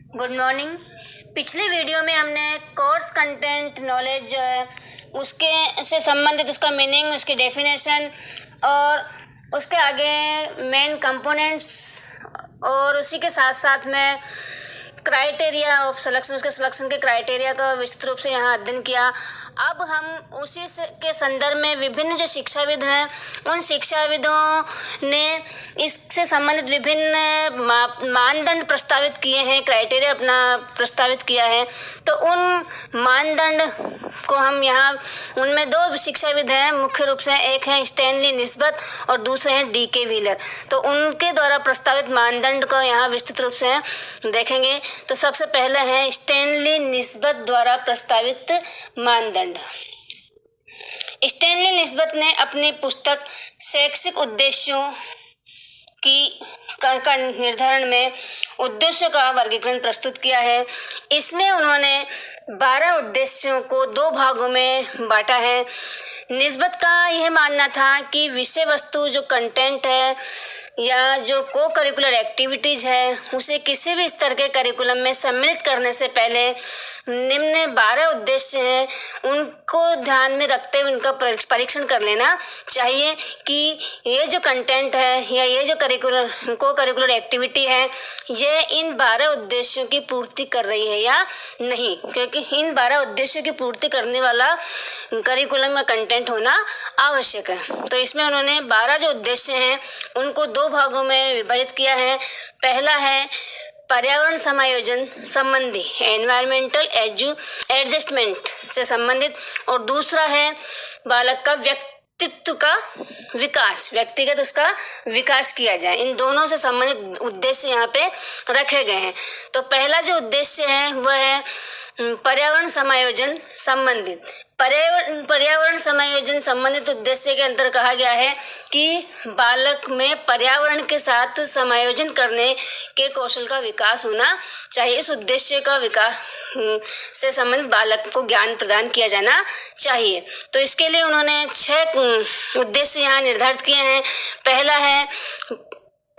Good morning. पिछले video में हमने कोर्स कंटेंट नॉलेज जो है उसके से संबंधित उसका मीनिंग, उसकी डेफिनेशन और उसके आगे मेन कंपोनेंट्स और उसी के साथ साथ में क्राइटेरिया ऑफ सिलेक्शन, उसके सिलेक्शन के क्राइटेरिया का विस्तृत रूप से यहाँ अध्ययन किया। अब हम उसी के संदर्भ में विभिन्न जो शिक्षाविद हैं उन शिक्षाविदों ने इससे संबंधित विभिन्न मानदंड प्रस्तावित किए हैं, क्राइटेरिया अपना प्रस्तावित किया है। तो उन मानदंड को हम यहाँ, उनमें दो शिक्षाविद हैं मुख्य रूप से, एक है स्टैनली निस्बत और दूसरे हैं डी.के. व्हीलर। तो उनके द्वारा प्रस्तावित मानदंड को यहाँ विस्तृत रूप से देखेंगे। तो सबसे पहले है स्टैनली निस्बत द्वारा प्रस्तावित मानदंड। स्टैनली निस्बत ने अपनी पुस्तक शैक्षिक उद्देश्यों का निर्धारण में उद्देश्यों का वर्गीकरण प्रस्तुत किया है। इसमें उन्होंने 12 उद्देश्यों को 2 भागों में बांटा है। निस्बत का यह मानना था कि विषय वस्तु जो कंटेंट है या जो को करिकुलर एक्टिविटीज़ है उसे किसी भी स्तर के करिकुलम में सम्मिलित करने से पहले निम्न 12 उद्देश्य हैं उनको ध्यान में रखते हुए उनका परीक्षण कर लेना चाहिए कि ये जो कंटेंट है या ये जो को करिकुलर एक्टिविटी है ये इन 12 उद्देश्यों की पूर्ति कर रही है या नहीं, क्योंकि इन 12 उद्देश्यों की पूर्ति करने वाला करिकुलम में कंटेंट होना आवश्यक है। तो इसमें उन्होंने 12 जो उद्देश्य हैं उनको 2 भागों में विभाजित किया है। पहला है पर्यावरण समायोजन संबंधी, एनवायरमेंटल एडजस्टमेंट से संबंधित, और दूसरा है बालक का व्यक्तित्व का विकास, व्यक्तिगत उसका विकास किया जाए। इन दोनों से संबंधित उद्देश्य यहाँ पे रखे गए हैं। तो पहला जो उद्देश्य है वह है पर्यावरण समायोजन संबंधित। पर्यावरण समायोजन संबंधित उद्देश्य के अंदर कहा गया है कि बालक में पर्यावरण के साथ समायोजन करने के कौशल का विकास होना चाहिए। इस उद्देश्य का विकास से संबंधित बालक को ज्ञान प्रदान किया जाना चाहिए। तो इसके लिए उन्होंने 6 उद्देश्य यहाँ निर्धारित किए हैं। पहला है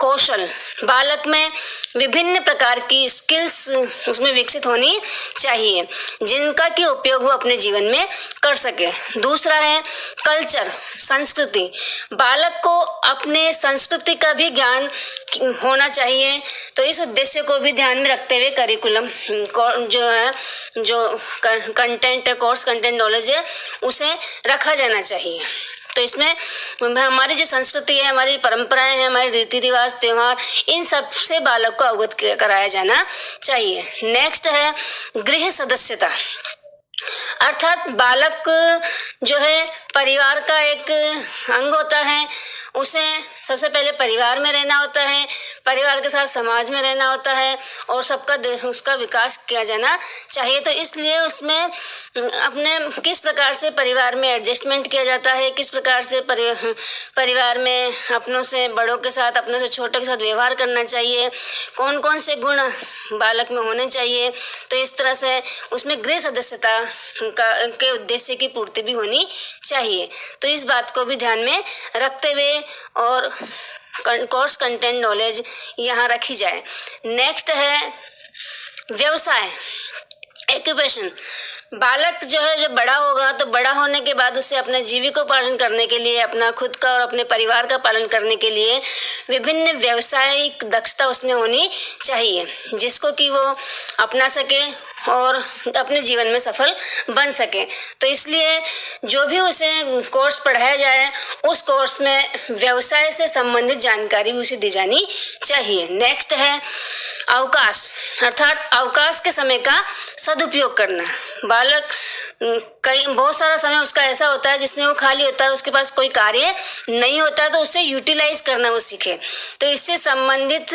कौशल, बालक में विभिन्न प्रकार की स्किल्स उसमें विकसित होनी चाहिए जिनका कि उपयोग वो अपने जीवन में कर सके। दूसरा है कल्चर, संस्कृति, बालक को अपने संस्कृति का भी ज्ञान होना चाहिए। तो इस उद्देश्य को भी ध्यान में रखते हुए करिकुलम जो है, जो कंटेंट है, कोर्स कंटेंट नॉलेज है, उसे रखा जाना चाहिए। तो इसमें हमारी जो संस्कृति है, हमारी परंपराएं हैं, हमारे रीति रिवाज, त्योहार, इन सब से बालक को अवगत कराया जाना चाहिए। नेक्स्ट है गृह सदस्यता, अर्थात बालक जो है परिवार का एक अंग होता है, उसे सबसे पहले परिवार में रहना होता है, परिवार के साथ समाज में रहना होता है और सबका उसका विकास किया जाना चाहिए। तो इसलिए उसमें अपने किस प्रकार से परिवार में एडजस्टमेंट किया जाता है, किस प्रकार से परिवार में अपनों से बड़ों के साथ, अपनों से छोटों के साथ व्यवहार करना चाहिए, कौन कौन से गुण बालक में होने चाहिए। तो इस तरह से उसमें गृह सदस्यता के उद्देश्य की पूर्ति भी होनी चाहिए। तो इस बात को भी ध्यान में रखते हुए और कोर्स कंटेंट नॉलेज यहाँ रखी जाए। नेक्स्ट है व्यवसाय, एक्यूपेशन। बालक जो है जब बड़ा होगा तो बड़ा होने के बाद उसे अपने जीविकोपार्जन करने के लिए, अपना खुद का और अपने परिवार का पालन करने के लिए विभिन्न व्यावसायिक दक्षता उसमें होनी चाहिए जिसको कि वो अपना सके और अपने जीवन में सफल बन सके। तो इसलिए जो भी उसे कोर्स पढ़ाया जाए उस कोर्स में व्यवसाय से संबंधित जानकारी भी उसे दी जानी चाहिए। नेक्स्ट है अवकाश, अर्थात अवकाश के समय का सदुपयोग करना। बालक बहुत सारा समय उसका ऐसा होता है जिसमें वो खाली होता है, उसके पास कोई कार्य नहीं होता है, तो उसे यूटिलाइज करना वो सीखे। तो इससे संबंधित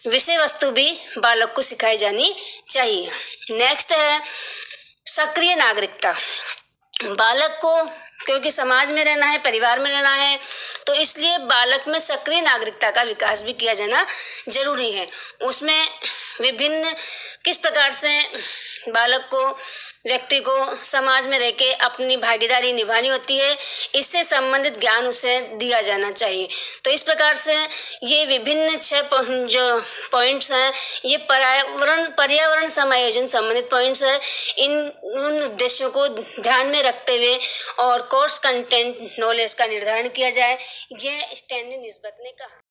विषय वस्तु भी बालक को सिखाई जानी चाहिए। नेक्स्ट है सक्रिय नागरिकता, बालक को क्योंकि समाज में रहना है, परिवार में रहना है, तो इसलिए बालक में सक्रिय नागरिकता का विकास भी किया जाना जरूरी है। उसमें विभिन्न किस प्रकार से बालक को व्यक्ति को समाज में रह के अपनी भागीदारी निभानी होती है, इससे संबंधित ज्ञान उसे दिया जाना चाहिए। तो इस प्रकार से ये विभिन्न 6 जो पॉइंट्स हैं, ये पर्यावरण समायोजन संबंधित पॉइंट्स हैं। उन उद्देश्यों को ध्यान में रखते हुए और कोर्स कंटेंट नॉलेज का निर्धारण किया जाए, यह स्टैनली निस्बत ने कहा।